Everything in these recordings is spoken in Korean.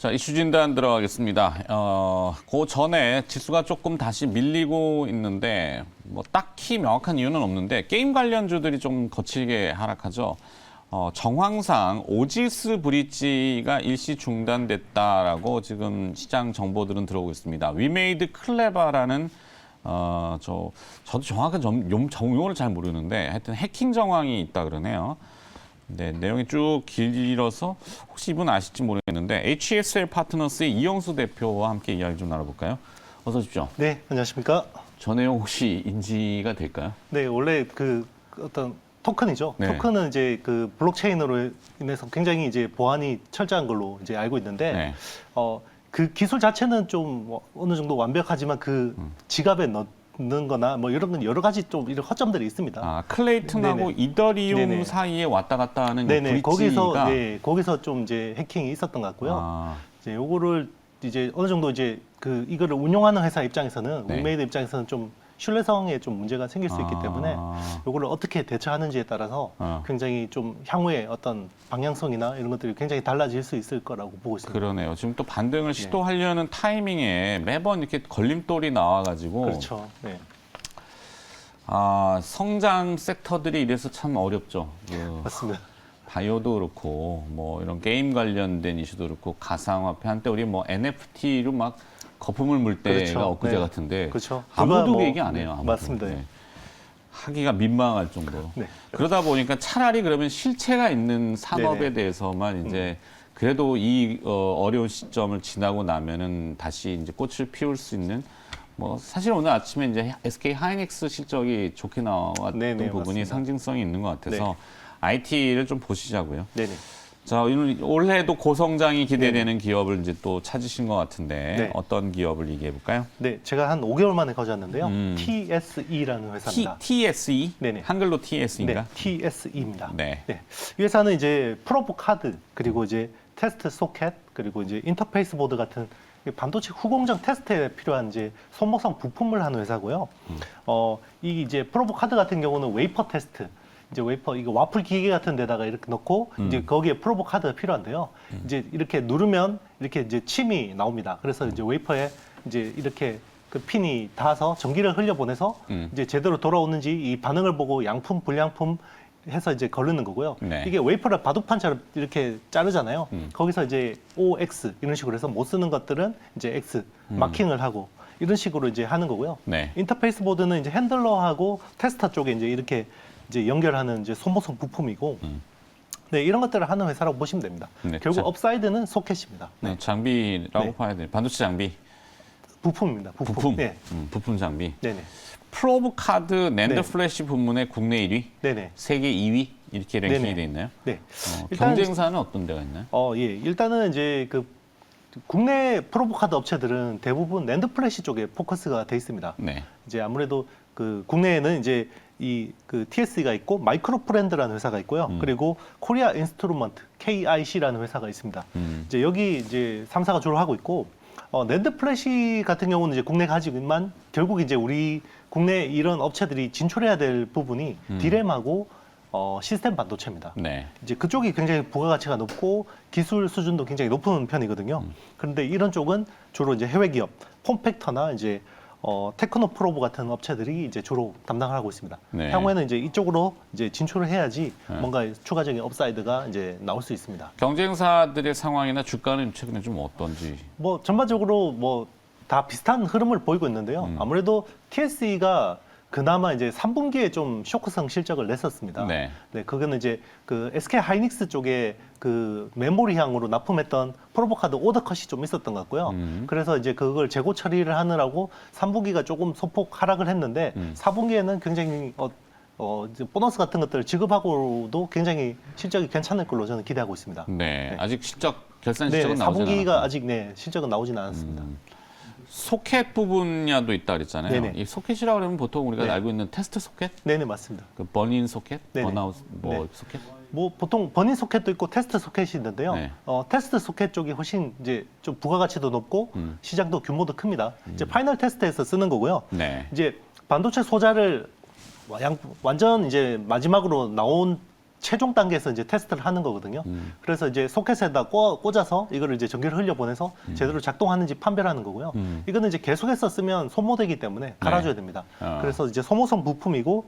자, 이슈 진단 들어가겠습니다. 그 전에 지수가 조금 다시 밀리고 있는데 뭐 딱히 명확한 이유는 없는데 게임 관련주들이 좀 거칠게 하락하죠. 정황상 오지스 브릿지가 일시 중단됐다라고 지금 시장 정보들은 들어오고 있습니다. 위메이드 클레바라는 저도 정확한 용어를 잘 모르는데 하여튼 해킹 정황이 있다 그러네요. 네, 내용이 쭉 길어서 혹시 이분 아실지 모르겠는데 HSL 파트너스의 이영수 대표와 함께 이야기 좀 나눠볼까요? 어서 오십시오. 네, 안녕하십니까? 저 내용 혹시 인지가 될까요? 네, 원래 그 어떤 토큰이죠. 네. 토큰은 이제 그 블록체인으로 인해서 굉장히 이제 보안이 철저한 걸로 이제 알고 있는데, 네. 그 기술 자체는 좀 어느 정도 완벽하지만 그 지갑에 넣는 거나 뭐 이런 건 여러 가지 좀 이런 허점들이 있습니다. 아, 클레이튼하고 네네. 이더리움 네네. 사이에 왔다 갔다 하는 네네, 브릿지가 거기서 좀 이제 해킹이 있었던 것 같고요. 아, 이제 요거를 이제 어느 정도 이제 그 이거를 운용하는 회사 입장에서는 네. 위메이드 입장에서는 좀 신뢰성에 좀 문제가 생길 수 있기 때문에 요거를 어떻게 대처하는지에 따라서 굉장히 좀 향후에 어떤 방향성이나 이런 것들이 굉장히 달라질 수 있을 거라고 보고 있습니다. 그러네요. 지금 또 반등을 시도하려는 타이밍에 매번 이렇게 걸림돌이 나와가지고 그렇죠. 네. 성장 섹터들이 이래서 참 어렵죠. 맞습니다. 바이오도 그렇고 뭐 이런 게임 관련된 이슈도 그렇고 가상화폐 한때 우리 뭐 NFT로 막 거품을 물 때가 그렇죠. 엊그제 네. 같은데 그렇죠. 아무도 뭐, 얘기 안 해요. 아무도. 맞습니다. 네. 하기가 민망할 정도로. 네. 그러다 보니까 차라리 그러면 실체가 있는 산업에 네네. 대해서만 이제 그래도 이 어려운 시점을 지나고 나면은 다시 이제 꽃을 피울 수 있는 뭐 사실 오늘 아침에 이제 SK 하이닉스 실적이 좋게 나왔던 네네, 부분이 맞습니다. 상징성이 있는 것 같아서 네. IT를 좀 보시자고요. 네네. 자, 올해도 고성장이 기대되는 기업을 이제 또 찾으신 것 같은데 네. 어떤 기업을 얘기해 볼까요? 네, 제가 한 5개월 만에 가져왔는데요. TSE라는 회사입니다. TSE? 네네. 한글로 TSE인가? 네, TSE입니다. 네. 이 회사는 이제 프로브 카드 그리고 이제 테스트 소켓 그리고 이제 인터페이스 보드 같은 반도체 후공정 테스트에 필요한 이제 손목상 부품을 하는 회사고요. 이 이제 프로브 카드 같은 경우는 웨이퍼 테스트, 이제 웨이퍼 이거 와플 기계 같은 데다가 이렇게 넣고 이제 거기에 프로브 카드가 필요한데요. 이제 이렇게 누르면 이렇게 이제 침이 나옵니다. 그래서 이제 웨이퍼에 이제 이렇게 그 핀이 닿아서 전기를 흘려보내서 이제 제대로 돌아오는지 이 반응을 보고 양품, 불량품 해서 이제 거르는 거고요. 네. 이게 웨이퍼를 바둑판처럼 이렇게 자르잖아요. 거기서 이제 OX 이런 식으로 해서 못 쓰는 것들은 이제 X 마킹을 하고 이런 식으로 이제 하는 거고요. 네. 인터페이스 보드는 이제 핸들러하고 테스터 쪽에 이제 이렇게 이제 연결하는 이제 소모성 부품이고, 네, 이런 것들을 하는 회사라고 보시면 됩니다. 네, 결국 업사이드는 소켓입니다. 네, 장비라고 네. 봐야 돼요. 반도체 장비. 부품입니다. 부품. 부품. 네, 부품 장비. 네네, 프로브 카드 낸드 네. 플래시 부문의 국내 1위, 네네, 세계 2위 이렇게 랭킹이 네네. 돼 있나요? 네. 경쟁사는 어떤 데가 있나요? 예, 일단은 이제 그 국내 프로브 카드 업체들은 대부분 낸드 플래시 쪽에 포커스가 돼 있습니다. 네. 이제 아무래도 그 국내에는 이제 이 그 TS가 있고 마이크로 프렌드라는 회사가 있고요. 그리고 코리아 인스트루먼트 KIC라는 회사가 있습니다. 이제 여기 이제 3사가 주로 하고 있고 낸드 플래시 같은 경우는 이제 국내 가지고만 결국 이제 우리 국내 이런 업체들이 진출해야 될 부분이 디램하고 시스템 반도체입니다. 네. 이제 그쪽이 굉장히 부가가치가 높고 기술 수준도 굉장히 높은 편이거든요. 그런데 이런 쪽은 주로 이제 해외 기업, 폼팩터나 이제 테크노 프로브 같은 업체들이 이제 주로 담당을 하고 있습니다. 네. 향후에는 이제 이쪽으로 이제 진출을 해야지 뭔가 추가적인 업사이드가 이제 나올 수 있습니다. 경쟁사들의 상황이나 주가는 최근에 좀 어떤지. 뭐 전반적으로 뭐 다 비슷한 흐름을 보이고 있는데요. 아무래도 TSE가 그나마 이제 3분기에 좀 쇼크성 실적을 냈었습니다. 네. 네, 그거는 이제 그 SK 하이닉스 쪽에 그 메모리향으로 납품했던 프로보카드 오더 컷이 좀 있었던 것 같고요. 그래서 이제 그걸 재고 처리를 하느라고 3분기가 조금 소폭 하락을 했는데 4분기에는 굉장히 이제 보너스 같은 것들을 지급하고도 굉장히 실적이 괜찮을 걸로 저는 기대하고 있습니다. 네. 아직 결산 네, 실적은 나오지 4분기가 않았고. 아직 실적은 나오진 않았습니다. 소켓 부분야도 있다 그랬잖아요. 네네. 이 소켓이라고 그러면 보통 우리가 네. 알고 있는 테스트 소켓, 네네, 맞습니다. 그 버닌 소켓, 네네. 번아웃 뭐 네. 소켓. 뭐 보통 버닌 소켓도 있고 테스트 소켓이 있는데요. 네. 테스트 소켓 쪽이 훨씬 이제 좀 부가가치도 높고 시장도 규모도 큽니다. 이제 파이널 테스트에서 쓰는 거고요. 네. 이제 반도체 소자를 완전 이제 마지막으로 나온 최종 단계에서 이제 테스트를 하는 거거든요. 그래서 이제 소켓에다 꽂아서 이거를 이제 전기를 흘려 보내서 제대로 작동하는지 판별하는 거고요. 이거는 이제 계속해서 쓰면 소모되기 때문에 갈아줘야 됩니다. 그래서 이제 소모성 부품이고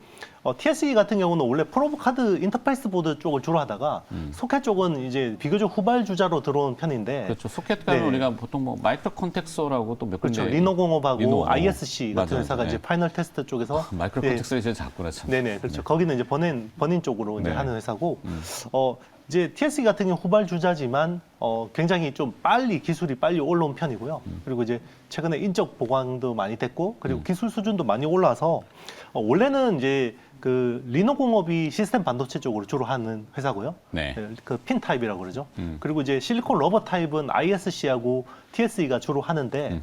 TSE 같은 경우는 원래 프로브 카드 인터페이스 보드 쪽을 주로 하다가 소켓 쪽은 이제 비교적 후발주자로 들어온 편인데 그렇죠. 소켓가는 네. 우리가 보통 뭐 마이크로 콘텍서라고 또 몇 그렇죠. 군데 리노공업하고 리노공업. ISC 같은 맞아요. 회사가 네. 이제 파이널 테스트 쪽에서 마이크로 네. 콘텍서가 제일 작구나 참. 네네 그렇죠. 거기는 이제 버닌 쪽으로 이제 네. 하는 회사고 이제 TSE 같은 경우 후발주자지만 굉장히 좀 기술이 빨리 올라온 편이고요. 그리고 이제 최근에 인적 보강도 많이 됐고 그리고 기술 수준도 많이 올라서 원래는 이제 그 리노공업이 시스템 반도체 쪽으로 주로 하는 회사고요. 네. 그 핀 타입이라고 그러죠. 그리고 이제 실리콘 러버 타입은 ISC하고 TSE가 주로 하는데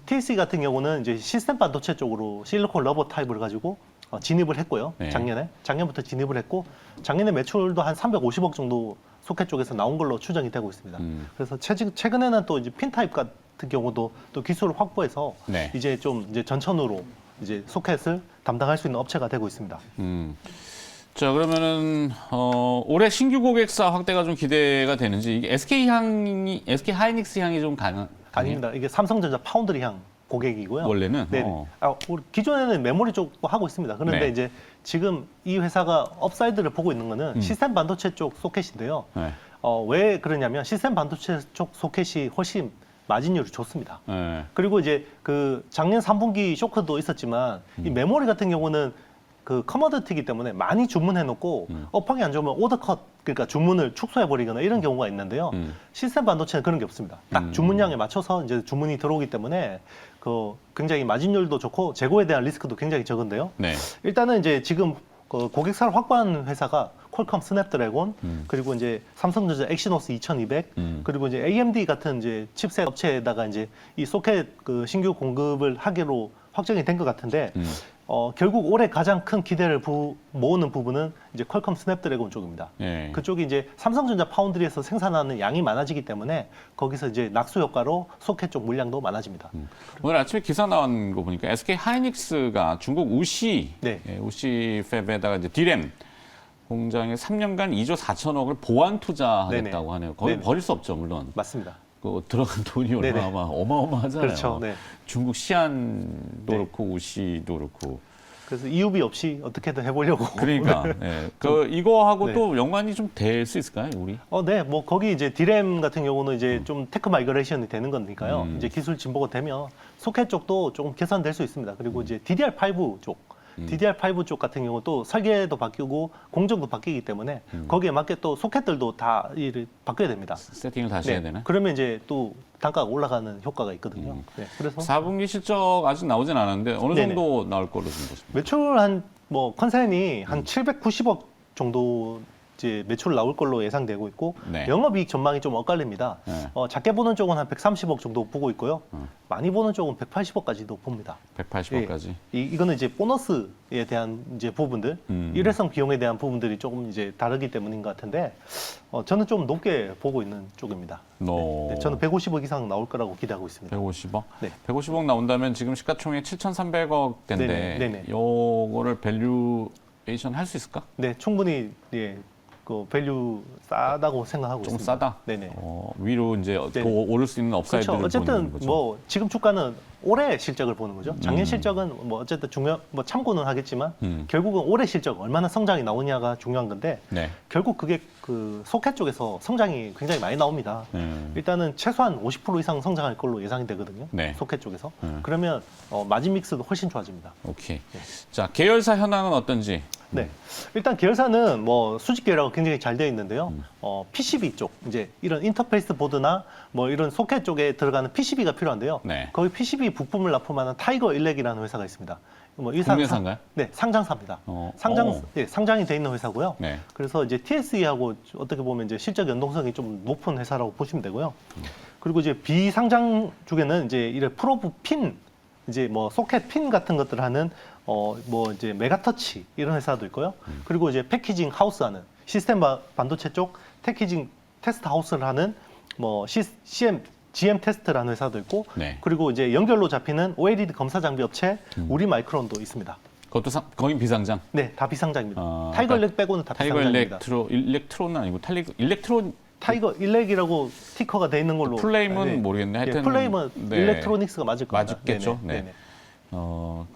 TSE 같은 경우는 이제 시스템 반도체 쪽으로 실리콘 러버 타입을 가지고 진입을 했고요. 네. 작년부터 진입을 했고 작년에 매출도 한 350억 정도 소켓 쪽에서 나온 걸로 추정이 되고 있습니다. 그래서 최근에는 또 이제 핀 타입 같은 경우도 또 기술을 확보해서 네. 이제 좀 이제 전천후로 이제 소켓을 담당할 수 있는 업체가 되고 있습니다. 자 그러면은 올해 신규 고객사 확대가 좀 기대가 되는지 이게 SK 하이닉스 향이 좀 아닙니다. 이게 삼성전자 파운드리향 고객이고요. 원래는 네. 우리 기존에는 메모리 쪽 하고 있습니다. 그런데 네. 이제 지금 이 회사가 업사이드를 보고 있는 거는 시스템 반도체 쪽 소켓인데요. 네. 왜 그러냐면 시스템 반도체 쪽 소켓이 훨씬 마진율이 좋습니다. 네. 그리고 이제 그 작년 3분기 쇼크도 있었지만 이 메모리 같은 경우는 그 커머디티이기 때문에 많이 주문해 놓고 업황이 안 좋으면 오더컷 그러니까 주문을 축소해 버리거나 이런 경우가 있는데요. 시스템 반도체는 그런 게 없습니다. 딱 주문량에 맞춰서 이제 주문이 들어오기 때문에 그 굉장히 마진율도 좋고 재고에 대한 리스크도 굉장히 적은데요. 네. 일단은 이제 지금 그 고객사를 확보한 회사가 퀄컴 스냅드래곤 그리고 이제 삼성전자 엑시노스 2200 그리고 이제 AMD 같은 이제 칩셋 업체에다가 이제 이 소켓 그 신규 공급을 하기로 확정이 된 것 같은데 결국 올해 가장 큰 기대를 모으는 부분은 이제 퀄컴 스냅드래곤 쪽입니다. 네. 그쪽이 이제 삼성전자 파운드리에서 생산하는 양이 많아지기 때문에 거기서 이제 낙수 효과로 소켓 쪽 물량도 많아집니다. 오늘 아침에 기사 나온 거 보니까 SK 하이닉스가 중국 우시 네. 우시 팹에다가 이제 디램 공장에 3년간 2조 4천억을 보완 투자하겠다고 네네. 하네요. 거기 네네. 버릴 수 없죠, 물론. 맞습니다. 그 들어간 돈이 네네. 얼마나 어마어마하잖아요. 그렇죠. 네. 중국 시안도 네. 그렇고 우시도 그렇고. 그래서 이유비 없이 어떻게든 해보려고. 그러니까 네. 그 이거하고 네. 또 연관이 좀 될 수 있을까요, 우리? 네, 뭐 거기 이제 디램 같은 경우는 이제 좀 테크 마이그레이션이 되는 거니까요. 이제 기술 진보가 되면 소켓 쪽도 조금 개선될 수 있습니다. 그리고 이제 DDR5 쪽, DDR5 쪽 같은 경우 또 설계도 바뀌고 공정도 바뀌기 때문에 거기에 맞게 또 소켓들도 다 일을 바뀌어야 됩니다. 세팅을 다시 해야 되나? 그러면 이제 또 단가가 올라가는 효과가 있거든요. 네, 그래서 4분기 실적 아직 나오진 않았는데 어느 네네. 정도 나올 걸로 좀 보십니까? 매출 뭐 컨센이 한 790억 정도 이제 매출 나올 걸로 예상되고 있고 네. 영업이익 전망이 좀 엇갈립니다. 네. 작게 보는 쪽은 한 130억 정도 보고 있고요. 많이 보는 쪽은 180억까지도 봅니다. 180억까지. 이거는 이제 보너스에 대한 이제 부분들, 일회성 비용에 대한 부분들이 조금 이제 다르기 때문인 것 같은데 저는 좀 높게 보고 있는 쪽입니다. 네, 저는 150억 이상 나올 거라고 기대하고 있습니다. 150억? 네. 150억 나온다면 지금 시가총액 7,300억대인데 네네. 요거를 밸류에이션 할 수 있을까? 네, 충분히 그 밸류 싸다고 생각하고 좀 있습니다. 싸다. 네네. 위로 이제 네네. 더 오를 수 있는 업사이드를 그렇죠. 보는 어쨌든 거죠. 뭐 지금 주가는 올해 실적을 보는 거죠. 작년 실적은 뭐 어쨌든 뭐 참고는 하겠지만 결국은 올해 실적 얼마나 성장이 나오냐가 중요한 건데 네. 결국 그게 그 소켓 쪽에서 성장이 굉장히 많이 나옵니다. 일단은 최소한 50% 이상 성장할 걸로 예상이 되거든요. 네. 소켓 쪽에서. 그러면 마진 믹스도 훨씬 좋아집니다. 오케이. 자, 계열사 현황은 어떤지. 네. 일단 계열사는 뭐 수직 계열하고 굉장히 잘 되어 있는데요. PCB 쪽, 이제 이런 인터페이스 보드나 뭐 이런 소켓 쪽에 들어가는 PCB가 필요한데요. 네. 거기 PCB 부품을 납품하는 타이거 일렉이라는 회사가 있습니다. 뭐 이 국내사인가요? 네, 상장사입니다. 어. 상장이 돼 있는 회사고요. 네. 그래서 이제 TSE하고 어떻게 보면 이제 실적 연동성이 좀 높은 회사라고 보시면 되고요. 그리고 이제 비상장 쪽에는 이제 이런 프로브 핀, 이제 뭐 소켓 핀 같은 것들 하는 뭐 이제 메가터치 이런 회사도 있고요. 그리고 이제 패키징 하우스 하는 시스템 반도체 쪽 패키징 테스트 하우스를 하는 뭐 GM 테스트라는 회사도 있고, 네. 그리고 이제 연결로 잡히는 OLED 검사 장비 업체 우리 마이크론도 있습니다. 그것도 거긴 비상장. 네, 다 비상장입니다. 아, 타이거 아까 일렉 빼고는 다 타이거 비상장입니다. 일렉트론은 아니고 일렉트론 타이거 일렉이라고 스티커가 돼 있는 걸로. 플레임은 네. 모르겠네. 하여튼 플레임은 네. 일렉트로닉스가 맞을 겁니다. 맞겠죠. 네네. 네. 네네.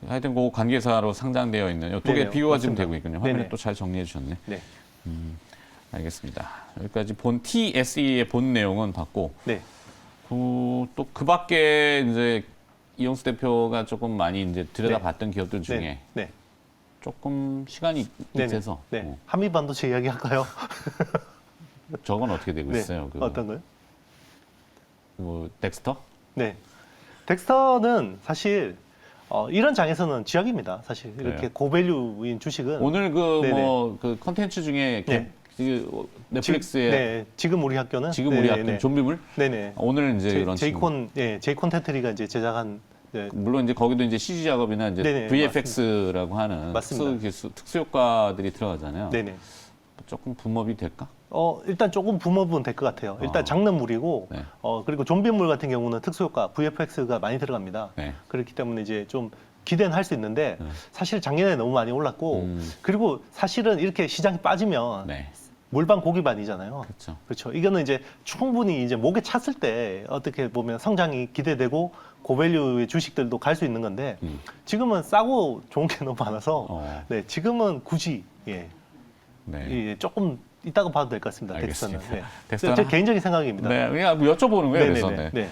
하여튼 그 관계사로 상장되어 있는 이쪽에 네네, 비교가 지금 맞습니다. 되고 있군요. 화면에 네네. 또 잘 정리해 주셨네. 네. 알겠습니다. 여기까지 본 TSE의 본 내용은 봤고 네. 또 그 밖에 이제 이영수 대표가 조금 많이 이제 들여다봤던 기업들 중에 네. 네. 조금 시간이 네네. 있어서 네. 한미 반도체 이야기 할까요? 저건 어떻게 되고 네. 있어요? 어떤 거요? 덱스터? 네. 덱스터는 사실 이런 장에서는 쥐약입니다. 사실 이렇게 그래요? 고밸류인 주식은 오늘 네네. 그 컨텐츠 중에 네. 넷플릭스의 네, 지금 우리 학교는 지금 우리 학교 네네. 좀비물 네네. 오늘 이제 이런 친구. 제이콘 테트리가 이제 제작한 네. 물론 이제 거기도 이제 CG 작업이나 이제 네네, VFX라고 하는 맞습니다. 특수 효과들이 들어가잖아요. 네네. 조금 붐업이 될까? 일단 조금 붐업은 될 것 같아요. 일단 장르물이고 네. 그리고 좀비물 같은 경우는 특수효과 VFX가 많이 들어갑니다. 네. 그렇기 때문에 이제 좀 기대는 할 수 있는데 네. 사실 작년에 너무 많이 올랐고 그리고 사실은 이렇게 시장이 빠지면 네. 물반 고기반이잖아요. 그렇죠. 그렇죠. 이거는 이제 충분히 이제 목에 찼을 때 어떻게 보면 성장이 기대되고 고밸류의 주식들도 갈 수 있는 건데 지금은 싸고 좋은 게 너무 많아서 네, 지금은 굳이 네. 조금 이따가 봐도 될 것 같습니다. 알겠습니다. 덱스터는. 네. 덱스터는 제 개인적인 생각입니다. 네, 그냥 뭐 여쭤보는 거예요. 그래서 네네네. 네. 네.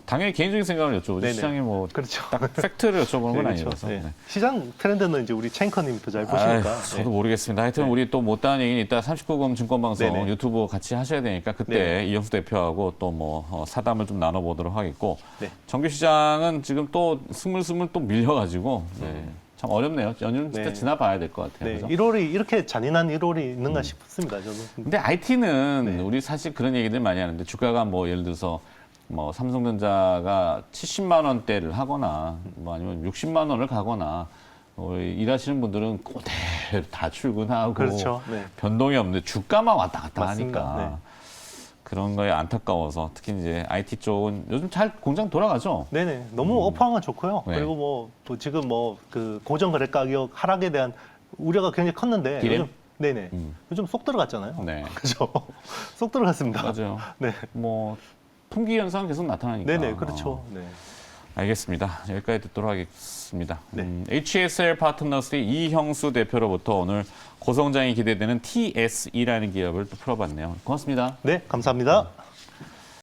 당연히 개인적인 생각을 여쭤보죠. 네네. 시장에 뭐 그렇죠. 딱 팩트를 여쭤보는 건 네, 그렇죠. 아니라서. 네. 네. 시장 트렌드는 이제 우리 챙커님이 더 잘 보시니까. 아유, 저도 네. 모르겠습니다. 하여튼 네. 우리 또 못다한 얘기는 이따 39금 증권방송 네네. 유튜브 같이 하셔야 되니까 그때 네네. 이영수 대표하고 또 뭐 사담을 좀 나눠보도록 하겠고 네. 정규 시장은 지금 또 스물스물 또 밀려가지고 네. 참 어렵네요. 연휴는 진짜 네. 지나봐야 될 것 같아요. 네. 그죠? 1월이 이렇게 잔인한 1월이 있는가 싶습니다. 저도. 근데 IT는 네. 우리 사실 그런 얘기들 많이 하는데 주가가 뭐 예를 들어서 뭐 삼성전자가 70만 원대를 하거나 뭐 아니면 60만 원을 가거나 일하시는 분들은 그대로 다 출근하고 그렇죠. 네. 변동이 없는데 주가만 왔다 갔다 맞습니다. 하니까 네. 그런 거에 안타까워서 특히 이제 IT 쪽은 요즘 잘 공장 돌아가죠. 네네. 너무 업황은 좋고요. 네. 그리고 또 지금 그 고정 거래 가격 하락에 대한 우려가 굉장히 컸는데 디램? 요즘 네네. 요즘 쏙 들어갔잖아요. 네. 그죠? 쏙 들어갔습니다. 맞아요. 네. 뭐 품귀 현상 계속 나타나니까. 네네. 그렇죠. 네. 알겠습니다. 여기까지 듣도록 하겠습니다. 네. HSL 파트너스의 이형수 대표로부터 오늘 고성장이 기대되는 TSE라는 기업을 또 풀어봤네요. 고맙습니다. 네. 감사합니다.